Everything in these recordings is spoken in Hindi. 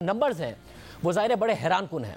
नंबर्स हैं वो ज़ाहिर है बड़े हैरानकुन हैं।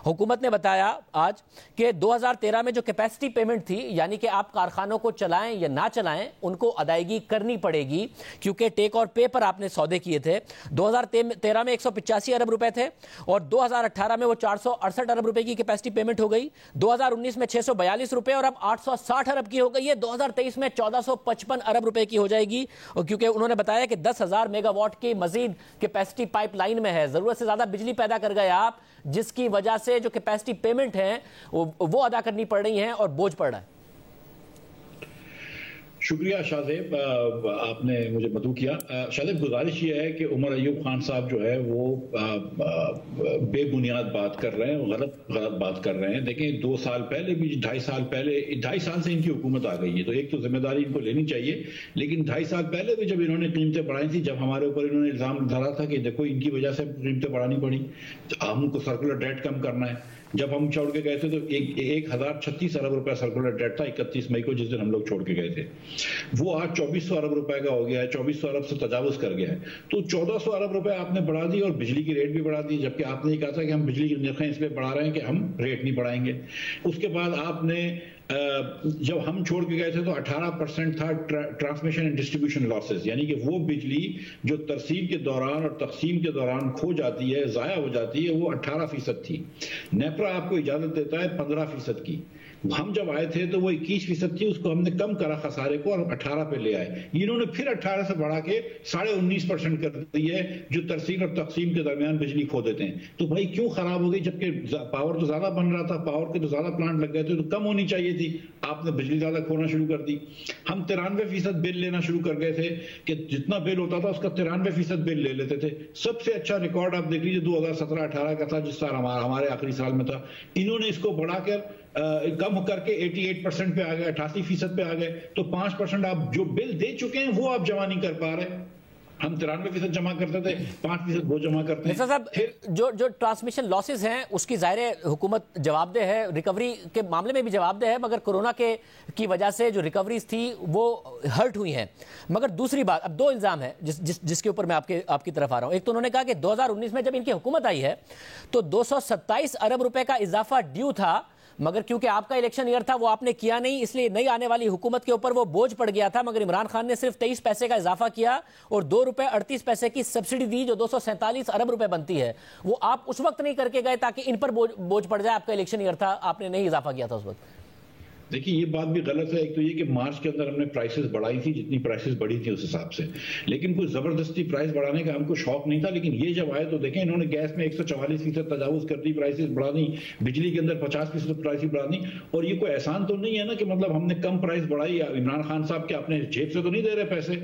हुकूमत ने बताया आज कि 2013 में जो कैपेसिटी पेमेंट थी, यानी कि आप कारखानों को चलाएं या ना चलाएं, उनको अदायगी करनी पड़ेगी क्योंकि टेक और पे पर आपने सौदे किए थे। 2013 में 185 अरब रुपए थे और 2018 में वो 468 अरब रुपए की कैपेसिटी पेमेंट हो गई। 2019 में 642 रुपए और अब 860 अरब की हो गई है। 2023 में 1455 अरब रुपए की हो जाएगी, और क्योंकि उन्होंने बताया कि 10,000 मेगावाट की मजीद कैपेसिटी पाइपलाइन में है। जरूरत से ज्यादा बिजली पैदा कर गए आप, जिसकी वजह से जो कैपेसिटी पेमेंट है वो अदा करनी पड़ रही है और बोझ पड़ रहा है। शुक्रिया शाहजेब, आपने मुझे मदऊ किया। शाहजेब, गुजारिश ये है कि उमर अयूब खान साहब जो है वो बेबुनियाद बात कर रहे हैं, गलत बात कर रहे हैं। देखें, 2 साल पहले भी, 2.5 साल पहले, 2.5 साल से इनकी हुकूमत आ गई है, तो एक तो जिम्मेदारी इनको लेनी चाहिए। लेकिन 2.5 साल पहले भी जब इन्होंने कीमतें बढ़ाई थी, जब हमारे ऊपर इन्होंने इल्जाम धरा था कि देखो इनकी वजह से कीमतें बढ़ानी पड़ी, हमको सर्कुलर डेट कम करना है। जब हम छोड़ के गए थे तो 1036 अरब रुपया सर्कुलर डेट था 31 मई को, जिस दिन हम लोग छोड़ के गए थे। वो आज 2400 अरब रुपए का हो गया है, 2400 अरब से तजावुज कर गया है। तो 1400 अरब रुपए आपने बढ़ा दी और बिजली की रेट भी बढ़ा दी, जबकि आपने कहा था कि हम बिजली की नरखें इसलिए बढ़ा रहे हैं कि हम रेट नहीं बढ़ाएंगे। उसके बाद आपने जब हम छोड़ के गए थे तो 18% था ट्रांसमिशन एंड डिस्ट्रीब्यूशन लॉसेस, यानी कि वो बिजली जो तरसीम के दौरान और तकसीम के दौरान खो जाती है, जाया हो जाती है, वो 18% थी। नेपरा आपको इजाजत देता है 15% की। हम जब आए थे तो वो 21% थी, उसको हमने कम करा खसारे को और 18 पे ले आए। इन्होंने फिर 18 से बढ़ा के 19.5% कर दी है, जो तरसीम और तकसीम के दरमियान बिजली खो देते हैं। तो भाई क्यों खराब हो गई, जबकि पावर तो ज्यादा बन रहा था, पावर के तो ज्यादा प्लांट लग गए थे, तो कम होनी चाहिए थी। आपने बिजली ज्यादा खोना शुरू कर दी। हम 93% बिल लेना शुरू कर गए थे कि जितना बिल होता था उसका 93% बिल ले लेते थे। सबसे अच्छा रिकॉर्ड आप देख लीजिए 2017-18 का था, जिस साल हमारे आखिरी साल में था। इन्होंने इसको बढ़ाकर कम करके 88% पे आ गए, 88% पे आ गए। तो 5% आप जो बिल दे चुके हैं वो आप जमा नहीं कर पा रहे। हम 93% जमा करते थे, 5% वो जमा करते हैं। साहब, जो ट्रांसमिशन लॉसेस हैं उसकी जाहिर हुकूमत जवाबदेह है, रिकवरी के मामले में भी जवाबदेह है, मगर कोरोना की वजह से जो रिकवरीज थी वो हर्ट हुई हैं। मगर दूसरी बात, अब 2 इल्जाम है जिसके ऊपर मैं आपकी तरफ आ रहा हूं। एक तो उन्होंने कहा कि 2019 में जब इनकी हुकूमत आई है तो 227 अरब रुपए का इजाफा ड्यू था, मगर क्योंकि आपका इलेक्शन ईयर था वो आपने किया नहीं, इसलिए नई आने वाली हुकूमत के ऊपर वो बोझ पड़ गया था। मगर इमरान खान ने सिर्फ 23 पैसे का इजाफा किया और 2 रुपए 38 पैसे की सब्सिडी दी, जो 247 अरब रुपए बनती है। वो आप उस वक्त नहीं करके गए ताकि इन पर बोझ पड़ जाए, आपका इलेक्शन ईयर था, आपने नहीं इजाफा किया था उस वक्त। देखिए, ये बात भी गलत है। एक तो ये कि मार्च के अंदर हमने प्राइसेस बढ़ाई थी, जितनी प्राइसेस बढ़ी थी उस हिसाब से, लेकिन कोई जबरदस्ती प्राइस बढ़ाने का हमको शौक नहीं था। लेकिन ये जब आए तो देखें, इन्होंने गैस में 144% तजावुज कर दी, प्राइसेस बढ़ा दी, बिजली के अंदर 50% प्राइसेस बढ़ा दी। और ये कोई एहसान तो नहीं है ना कि मतलब हमने कम प्राइस बढ़ाई, इमरान खान साहब के अपने जेब से तो नहीं दे रहे पैसे।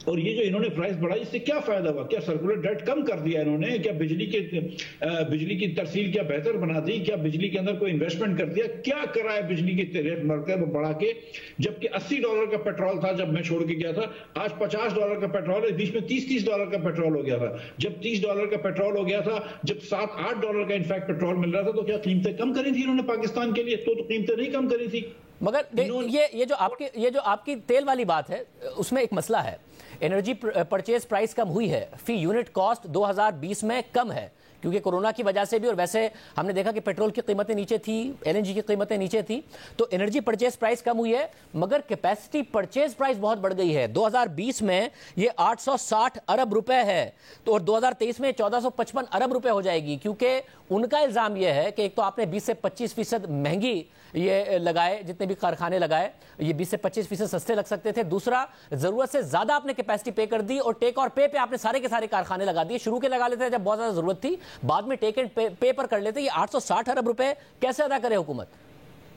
और ये जो इन्होंने प्राइस बढ़ाई, इससे क्या फायदा हुआ? क्या सर्कुलर डेट कम कर दिया इन्होंने? क्या बिजली की तरसील क्या बेहतर बना दी? क्या बिजली के अंदर कोई इन्वेस्टमेंट कर दिया? क्या करा है बिजली की रेट बढ़ा के? जबकि $80 का पेट्रोल था जब मैं छोड़ के गया था, आज $50 का पेट्रोल है। बीच में $30 का पेट्रोल हो गया था। जब $30 का पेट्रोल हो गया था, जब $7-8 का इनफैक्ट पेट्रोल मिल रहा था, तो क्या कीमतें कम करी थी इन्होंने पाकिस्तान के लिए? तो कीमतें नहीं कम करी थी। मगर ये जो आपकी तेल वाली बात है, उसमें एक मसला है। एनर्जी परचेज प्राइस कम हुई है, फी यूनिट कॉस्ट 2020 में कम है, क्योंकि कोरोना की वजह से भी, और वैसे हमने देखा कि पेट्रोल की कीमतें नीचे थी, एलएनजी की कीमतें नीचे थी, तो एनर्जी परचेज प्राइस कम हुई है, मगर कैपेसिटी परचेज प्राइस बहुत बढ़ गई है। 2020 में ये 860 अरब रुपए है, तो और 2023 में 1455 अरब रुपए हो जाएगी। क्योंकि उनका इल्जाम यह है कि एक तो आपने 20 से 25% महंगी ये लगाए, जितने भी कारखाने लगाए, ये 20 से 25% सस्ते लग सकते थे। दूसरा, जरूरत से ज्यादा आपने कैपेसिटी पे कर दी, और टेक और पे आपने सारे के सारे कारखाने लगा दिए। शुरू के लगा लेते थे जब बहुत ज्यादा जरूरत थी, बाद में टेक एंड पे पर कर लेते। ये 860 अरब रुपए कैसे अदा करे हुकूमत?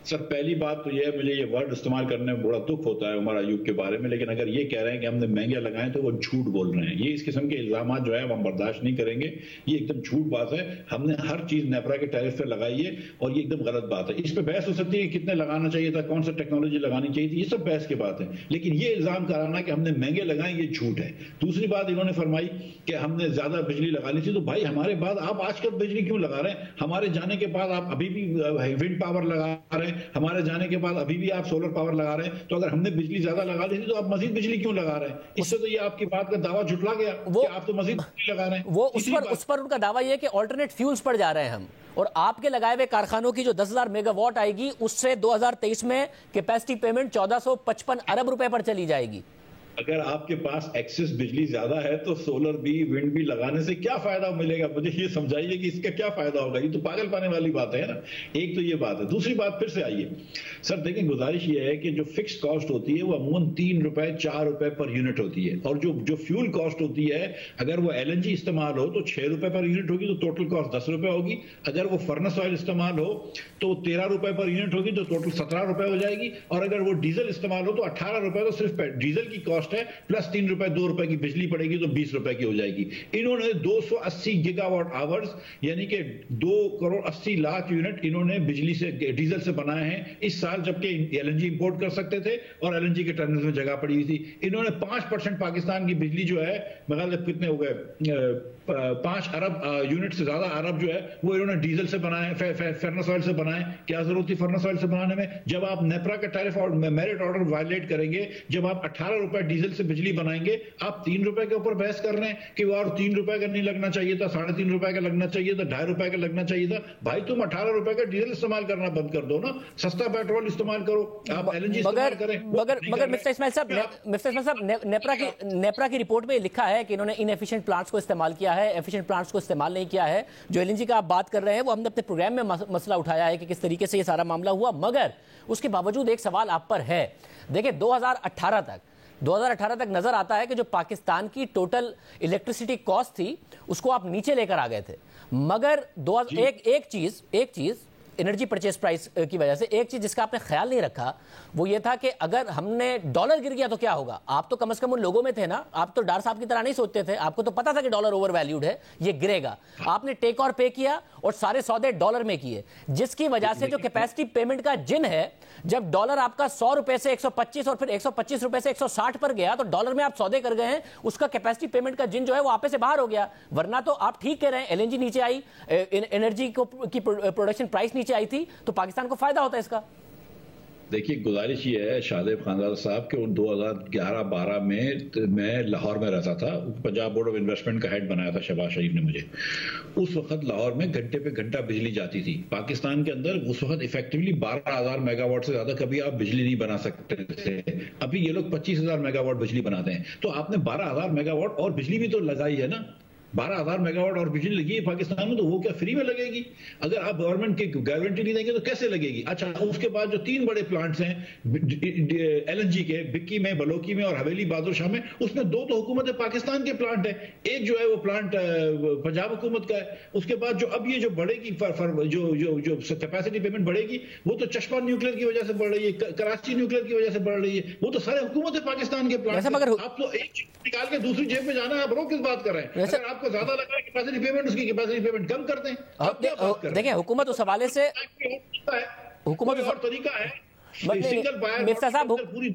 सर, पहली बात तो यह है, मुझे ये वर्ड इस्तेमाल करने में बड़ा दुख होता है उमर अयूब के बारे में, लेकिन अगर ये कह रहे हैं कि हमने महंगे लगाए तो वो झूठ बोल रहे हैं। ये इस किस्म के इल्जाम जो है हम बर्दाश्त नहीं करेंगे। ये एकदम झूठ बात है। हमने हर चीज नेपरा के टैरिफ पे लगाई है और ये एकदम गलत बात है। इस पे बहस हो सकती है कि कितने लगाना चाहिए था, कौन सा टेक्नोलॉजी लगानी चाहिए थी, ये सब बहस की बात है। लेकिन ये इल्जाम कराना कि हमने महंगे लगाए, ये झूठ है। दूसरी बात इन्होंने फरमाई कि हमने ज्यादा बिजली लगा ली थी, तो भाई हमारे बाद आप आजकल बिजली क्यों लगा रहे हैं? हमारे जाने के बाद आप अभी भी विंड पावर लगा रहे हैं, हैं, हमारे जाने के बाद अभी भी आप सोलर पावर लगा रहे हैं, तो अगर हमने बिजली ज्यादा लगा दी थी तो आप मजीद बिजली क्यों लगा रहे हैं? इससे तो ये आपकी बात का दावा झुठला गया कि आप तो मजीद बिजली लगा रहे हैं। वो उस पर उनका दावा ये है कि ऑल्टरनेट फ्यूल्स पर जा रहे हैं हम, और आपके लगाए हुए कारखानों की जो 10,000 मेगावाट आएगी उससे 2023 में कैपेसिटी पेमेंट 1455 अरब रुपए पर चली जाएगी। अगर आपके पास एक्सेस बिजली ज्यादा है तो सोलर भी विंड भी लगाने से क्या फायदा मिलेगा? मुझे ये समझाइए कि इसका क्या फायदा होगा। ये तो पागल पाने वाली बात है ना। एक तो ये बात है। दूसरी बात फिर से आइए सर, देखिए गुजारिश ये है कि जो फिक्स कॉस्ट होती है वो अमूमन 3 रुपए 4 रुपए पर यूनिट होती है, और जो फ्यूल कॉस्ट होती है अगर वो एलएनजी इस्तेमाल हो तो 6 रुपए पर यूनिट होगी, तो टोटल कॉस्ट 10 रुपए होगी। अगर वो फर्नेस ऑयल इस्तेमाल हो तो 13 रुपए पर यूनिट होगी, तो टोटल 17 रुपए हो जाएगी। और अगर वो डीजल इस्तेमाल हो तो 18 रुपए, तो सिर्फ डीजल की कॉस्ट है, प्लस 3 रुपए 2 रुपए की बिजली पड़ेगी, तो 20 रुपए की हो जाएगी। इन्होंने 280 गीगावाट आवर्स यानी कि 2 करोड़ 80 लाख यूनिट इन्होंने बिजली से डीजल से बनाए हैं इस साल, जबकि एलएनजी इंपोर्ट कर सकते थे और एलएनजी के टर्मिनल में जगह पड़ी हुई थी। इन्होंने 5% पाकिस्तान की बिजली जो है, मतलब कितने हो गए, 5 अरब यूनिट से ज्यादा अरब जो है वो इन्होंने डीजल से बनाए, फर्नेस ऑयल से बनाए। क्या जरूरत थी फर्नेस ऑयल से बनाने में? जब आप नेपरा का टैरिफ और मेरिट ऑर्डर वायलेट करेंगे, जब आप 18 रुपए डीजल से बिजली बनाएंगे, आप 3 रुपए के ऊपर बहस कर रहे हैं कि वो और 3 रुपए का नहीं लगना चाहिए था, 3.5 रुपए का लगना चाहिए था, 2.5 रुपए का लगना चाहिए था। भाई तुम 18 रुपए का डीजल इस्तेमाल करना बंद कर दो ना, सस्ता पेट्रोल इस्तेमाल करो, आप एलएनजी इस्तेमाल करें। मगर मिस्टर इस्माइल साहब, नेपरा की रिपोर्ट में लिखा है कि इन्होंने इनएफिशिएंट प्लांट्स को इस्तेमाल किया है, एफिशिएंट प्लांट्स को इस्तेमाल नहीं किया है। जो एलएनजी का आप बात कर रहे हैं वो हमने अपने प्रोग्राम में मसला उठाया है कि किस तरीके से ये सारा मामला हुआ, मगर उसके बावजूद एक सवाल आप पर है। देखिए 2018 तक नजर आता है कि जो पाकिस्तान की टोटल इलेक्ट्रिसिटी कॉस्ट थी उसको आप नीचे लेकर आ गए थे, मगर एक चीज एनर्जी परचेस प्राइस की वजह से एक चीज जिसका आपने ख्याल नहीं रखा वो ये था कि अगर हमने डॉलर गिर गया तो क्या होगा। आप तो कम से कम उन लोगों में थे ना, आप तो डार साहब की तरह नहीं सोचते थे, आपको तो पता था कि डॉलर ओवर वैल्यूड है, ये गिरेगा। आपने टेक और पे किया और सारे सौदे डॉलर में किए, जिसकी वजह से जो कैपेसिटी पेमेंट का जिन है, जब डॉलर आपका 100 रुपए से 125 और फिर 125 रुपए से 160 पर गया तो डॉलर में आप सौदे कर गए हैं, उसका कैपेसिटी पेमेंट का जिन जो है वो आपे से बाहर हो गया। वरना तो आप ठीक कह रहे हैं, एलएनजी नीचे आई, एनर्जी की प्रोडक्शन प्राइस नीचे आई थी, तो पाकिस्तान को फायदा होता है इसका। देखिए गुजारिश ये है शाहदेव खानदार साहब के 2011-12 में मैं लाहौर में रहता था, पंजाब बोर्ड ऑफ इन्वेस्टमेंट का हेड बनाया था शहबाज शरीफ ने मुझे। उस वक्त लाहौर में घंटे पे घंटा बिजली जाती थी। पाकिस्तान के अंदर उस वक्त इफेक्टिवली 12,000 मेगावाट से ज्यादा कभी आप बिजली नहीं बना सकते थे। अभी ये लोग 25,000 मेगावाट बिजली बनाते हैं, तो आपने 12,000 मेगावाट और बिजली भी तो लगाई है ना। 12,000 मेगावाट और बिजली लगी है पाकिस्तान में, तो वो क्या फ्री में लगेगी? अगर आप गवर्नमेंट की गारंटी नहीं देंगे तो कैसे लगेगी? अच्छा, उसके बाद जो 3 बड़े प्लांट्स हैं एलएनजी के, बिक्की में, बलोकी में और हवेली बहादुर शाह में, उसमें 2 तो हुकूमत पाकिस्तान के प्लांट है, एक जो है वो प्लांट पंजाब हुकूमत का है। उसके बाद जो अब ये जो बढ़ेगी जो कैपेसिटी पेमेंट बढ़ेगी वो तो चश्मा न्यूक्लियर की वजह से बढ़ रही है, कराची न्यूक्लियर की वजह से बढ़ रही है, वो तो सारे हुकूमत पाकिस्तान के प्लांट। आप तो एक चीज निकाल के दूसरी जेब में जाना है, आप रोक किस बात कर रहे हैं? अगर आपको ज्यादा लगा है कैपेसिटी पेमेंट, उसकी कैपेसिटी पेमेंट कम कर दें। देखिए हुकूमत उस हवाले से हुकूमत और तरीका है, सिंगल बायर पूरी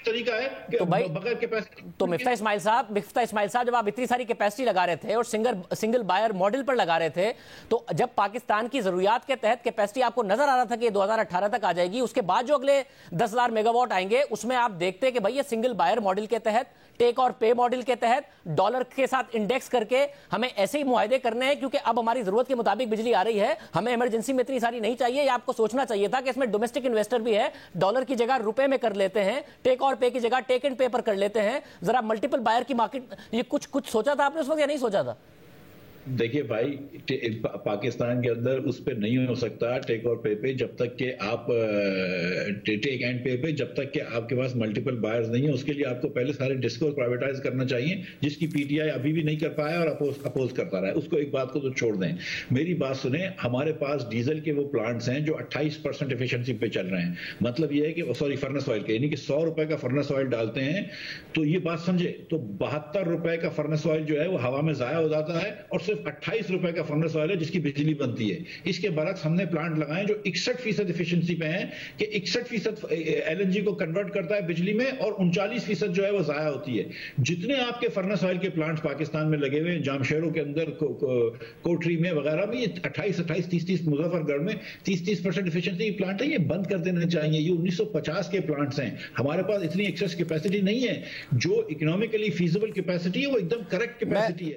तरीका है तो भाई बगैर कैपेसिटी। तो मिफ्ता इस्माइल साहब जब आप इतनी सारी कैपेसिटी लगा रहे थे और सिंगल बायर मॉडल पर लगा रहे थे, तो जब पाकिस्तान की जरूरियात के तहत कैपेसिटी आपको नजर आ रहा था कि 2018 तक आ जाएगी, उसके बाद जो अगले 10,000 मेगावाट आएंगे उसमें आप देखते हैं कि भाई ये सिंगल बायर मॉडल के तहत, टेक और पे मॉडल के तहत डॉलर के साथ इंडेक्स करके हमें ऐसे ही मुआहदे करने हैं, क्योंकि अब हमारी जरूरत के मुताबिक बिजली आ रही है, हमें इमरजेंसी में इतनी सारी नहीं चाहिए। या आपको सोचना चाहिए था कि इसमें डोमेस्टिक इन्वेस्टर भी है, डॉलर की जगह रुपए में कर लेते हैं, टेक और पे की जगह टेक एंड पे पर कर लेते हैं, जरा मल्टीपल बायर की मार्केट, ये कुछ सोचा था आपने उस वक्त या नहीं सोचा था? देखिए भाई, पाकिस्तान के अंदर उस पर नहीं हो सकता टेक और पे जब तक कि आप टेक एंड पे जब तक कि आपके पास मल्टीपल बायर्स नहीं है। उसके लिए आपको पहले सारे डिस्को प्राइवेटाइज करना चाहिए, जिसकी पीटीआई अभी भी नहीं कर पाया और अपोज करता रहा है। उसको एक बात को तो छोड़ दें, मेरी बात सुने। हमारे पास डीजल के वो प्लांट्स हैं जो 28% एफिशिएंसी पे चल रहे हैं। मतलब ये है कि फर्नेस ऑयल के, यानी कि 100 रुपए का फर्नेस ऑयल डालते हैं, तो ये बात समझे, तो 72 रुपए का फर्नेस ऑयल जो है वो हवा में जाया हो जाता है और सिर्फ सिर्फ 28 रुपए का फर्नेस ऑयल है जिसकी बिजली बनती है। इसके बरक्स हमने प्लांट लगाए जो 61% एफिशिएंसी पे हैं कि 61% एलएनजी को कन्वर्ट करता है बिजली में और 39% जो है वो जाया होती है। जितने आपके फर्नेस ऑयल के प्लांट्स पाकिस्तान में लगे हुए हैं, जामशेरों के अंदर, कोटरी में वगैरह में, ये 28, 30, मुजफ्फरगढ़ में 30% एफिशिएंसी प्लांट है, ये बंद कर देना चाहिए। ये 1950 के प्लांट्स हैं, हमारे पास इतनी एक्सेस कैपेसिटी नहीं है। जो इकोनॉमिकली फीजिबल कैपेसिटी है वो एकदम करेक्ट कैपेसिटी है।